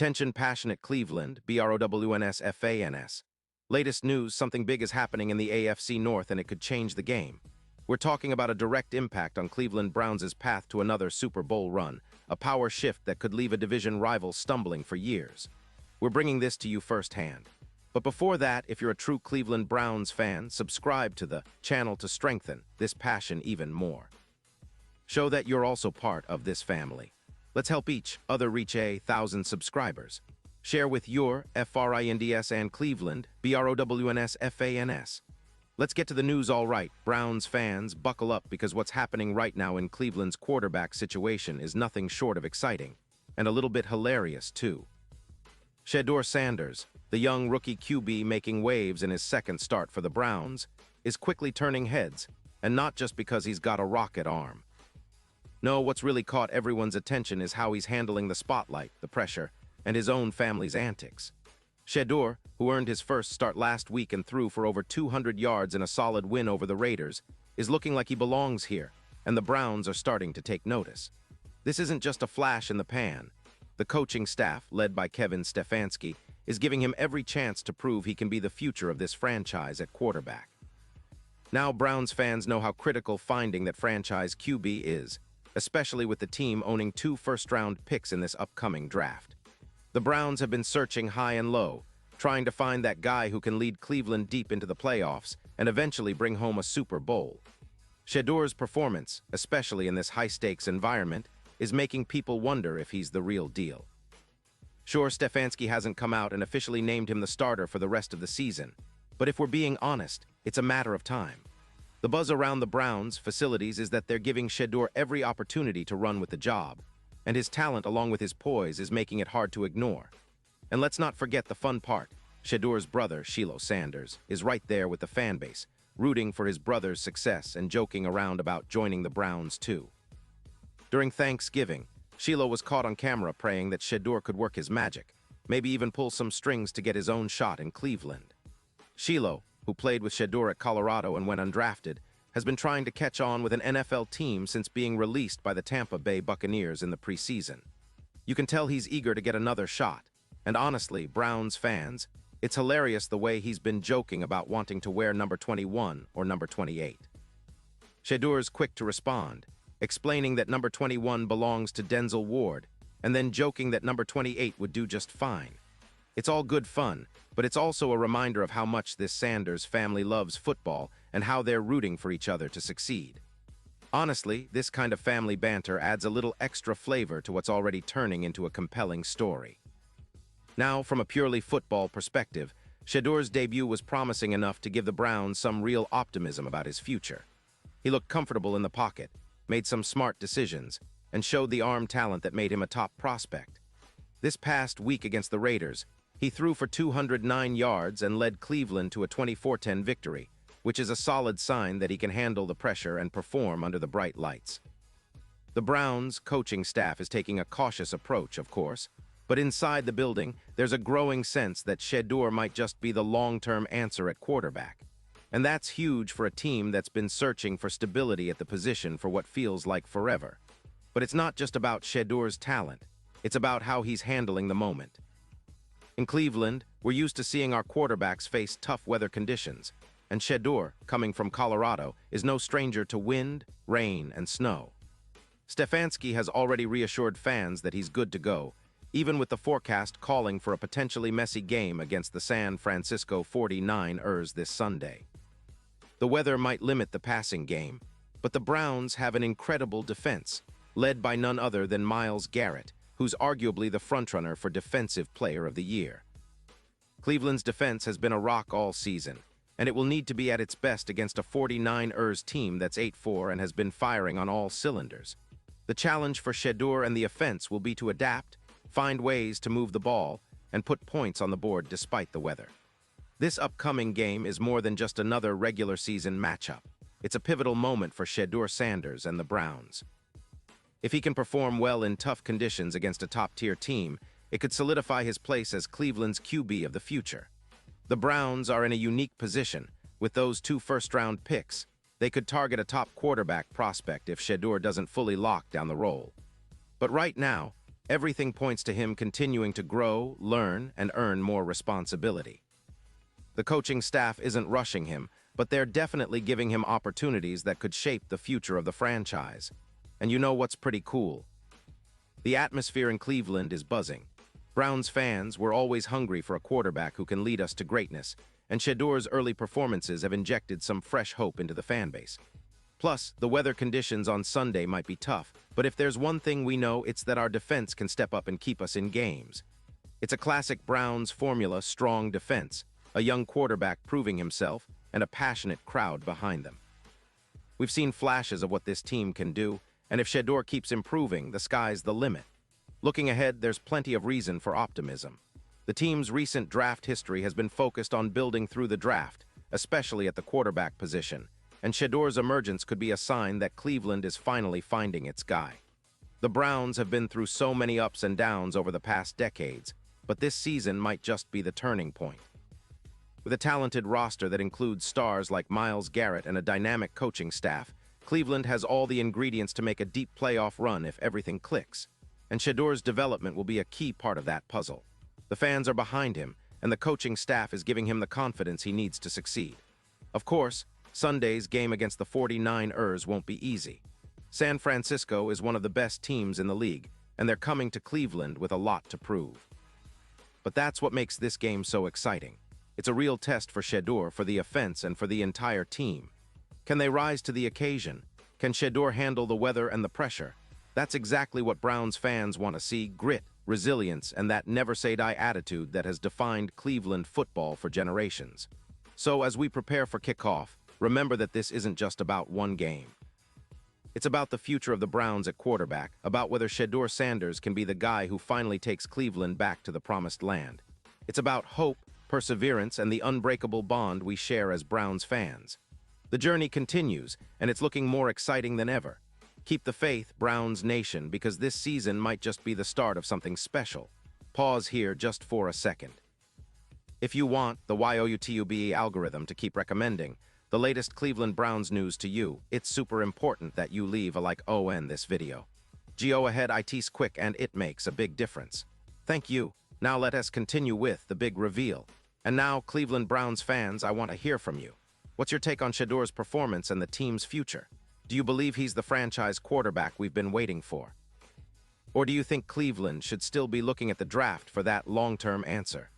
Attention passionate Cleveland, BROWNS. Latest news, something big is happening in the AFC North and it could change the game. We're talking about a direct impact on Cleveland Browns' path to another Super Bowl run, a power shift that could leave a division rival stumbling for years. We're bringing this to you firsthand. But before that, if you're a true Cleveland Browns fan, subscribe to the channel to strengthen this passion even more. Show that you're also part of this family. Let's help each other reach 1,000 subscribers. Share with your FRINDS and Cleveland, BROWNS. Let's get to the news. All right, Browns fans, buckle up because what's happening right now in Cleveland's quarterback situation is nothing short of exciting, and a little bit hilarious too. Shedeur Sanders, the young rookie QB making waves in his second start for the Browns, is quickly turning heads, and not just because he's got a rocket arm. No, what's really caught everyone's attention is how he's handling the spotlight, the pressure, and his own family's antics. Shedeur, who earned his first start last week and threw for over 200 yards in a solid win over the Raiders, is looking like he belongs here, and the Browns are starting to take notice. This isn't just a flash in the pan. The coaching staff, led by Kevin Stefanski, is giving him every chance to prove he can be the future of this franchise at quarterback. Now Browns fans know how critical finding that franchise QB is, especially with the team owning 2 first-round picks in this upcoming draft. The Browns have been searching high and low, trying to find that guy who can lead Cleveland deep into the playoffs and eventually bring home a Super Bowl. Shedeur's performance, especially in this high-stakes environment, is making people wonder if he's the real deal. Sure, Stefanski hasn't come out and officially named him the starter for the rest of the season, but if we're being honest, it's a matter of time. The buzz around the Browns' facilities is that they're giving Shedeur every opportunity to run with the job, and his talent along with his poise is making it hard to ignore. And let's not forget the fun part. Shedeur's brother, Shilo Sanders, is right there with the fan base, rooting for his brother's success and joking around about joining the Browns too. During Thanksgiving, Shilo was caught on camera praying that Shedeur could work his magic, maybe even pull some strings to get his own shot in Cleveland. Shilo, who played with Shedeur at Colorado and went undrafted, has been trying to catch on with an NFL team since being released by the Tampa Bay Buccaneers in the preseason. You can tell he's eager to get another shot, and honestly, Browns fans, it's hilarious the way he's been joking about wanting to wear number 21 or number 28. Shedeur's quick to respond, explaining that number 21 belongs to Denzel Ward, and then joking that number 28 would do just fine. It's all good fun, but it's also a reminder of how much this Sanders family loves football and how they're rooting for each other to succeed. Honestly, this kind of family banter adds a little extra flavor to what's already turning into a compelling story. Now, from a purely football perspective, Shedeur's debut was promising enough to give the Browns some real optimism about his future. He looked comfortable in the pocket, made some smart decisions, and showed the arm talent that made him a top prospect. This past week against the Raiders, he threw for 209 yards and led Cleveland to a 24-10 victory, which is a solid sign that he can handle the pressure and perform under the bright lights. The Browns' coaching staff is taking a cautious approach, of course, but inside the building, there's a growing sense that Shedeur might just be the long-term answer at quarterback. And that's huge for a team that's been searching for stability at the position for what feels like forever. But it's not just about Shedeur's talent, it's about how he's handling the moment. In Cleveland, we're used to seeing our quarterbacks face tough weather conditions, and Shedeur, coming from Colorado, is no stranger to wind, rain, and snow. Stefanski has already reassured fans that he's good to go, even with the forecast calling for a potentially messy game against the San Francisco 49ers this Sunday. The weather might limit the passing game, but the Browns have an incredible defense, led by none other than Myles Garrett, who's arguably the frontrunner for Defensive Player of the Year. Cleveland's defense has been a rock all season, and it will need to be at its best against a 49ers team that's 8-4 and has been firing on all cylinders. The challenge for Shedeur and the offense will be to adapt, find ways to move the ball, and put points on the board despite the weather. This upcoming game is more than just another regular season matchup. It's a pivotal moment for Shedeur Sanders and the Browns. If he can perform well in tough conditions against a top-tier team, it could solidify his place as Cleveland's QB of the future. The Browns are in a unique position. With those 2 first-round picks, they could target a top quarterback prospect if Shedeur doesn't fully lock down the role. But right now, Everything points to him continuing to grow, learn, and earn more responsibility. The coaching staff isn't rushing him, but they're definitely giving him opportunities that could shape the future of the franchise. And you know what's pretty cool? The atmosphere in Cleveland is buzzing. Browns fans were always hungry for a quarterback who can lead us to greatness, and Shedor's early performances have injected some fresh hope into the fan base. Plus, the weather conditions on Sunday might be tough, but if there's one thing we know, it's that our defense can step up and keep us in games. It's a classic Browns formula: strong defense, a young quarterback proving himself, and a passionate crowd behind them. We've seen flashes of what this team can do, and if Shedor keeps improving, the sky's the limit. Looking ahead, there's plenty of reason for optimism. The team's recent draft history has been focused on building through the draft, especially at the quarterback position, and Shedor's emergence could be a sign that Cleveland is finally finding its guy. The Browns have been through so many ups and downs over the past decades, but this season might just be the turning point. With a talented roster that includes stars like Myles Garrett and a dynamic coaching staff, Cleveland has all the ingredients to make a deep playoff run if everything clicks, and Shedor's development will be a key part of that puzzle. The fans are behind him, and the coaching staff is giving him the confidence he needs to succeed. Of course, Sunday's game against the 49ers won't be easy. San Francisco is one of the best teams in the league, and they're coming to Cleveland with a lot to prove. But that's what makes this game so exciting. It's a real test for Shedor, for the offense, and for the entire team. Can they rise to the occasion? Can Shedor handle the weather and the pressure? That's exactly what Browns fans want to see: grit, resilience, and that never-say-die attitude that has defined Cleveland football for generations. So as we prepare for kickoff, remember that this isn't just about one game. It's about the future of the Browns at quarterback, about whether Shedor Sanders can be the guy who finally takes Cleveland back to the promised land. It's about hope, perseverance, and the unbreakable bond we share as Browns fans. The journey continues, and it's looking more exciting than ever. Keep the faith, Browns Nation, because this season might just be the start of something special. Pause here just for a second. If you want the YouTube algorithm to keep recommending the latest Cleveland Browns news to you, it's super important that you leave a like on this video. Go ahead, it's quick and it makes a big difference. Thank you. Now let us continue with the big reveal. And now, Cleveland Browns fans, I want to hear from you. What's your take on Shedor's performance and the team's future? Do you believe he's the franchise quarterback we've been waiting for? Or do you think Cleveland should still be looking at the draft for that long-term answer?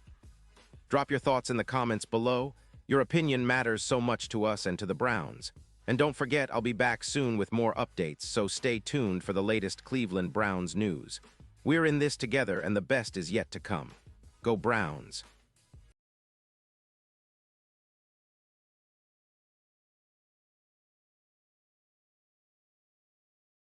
Drop your thoughts in the comments below. Your opinion matters so much to us and to the Browns. And don't forget, I'll be back soon with more updates, so stay tuned for the latest Cleveland Browns news. We're in this together, and the best is yet to come. Go Browns!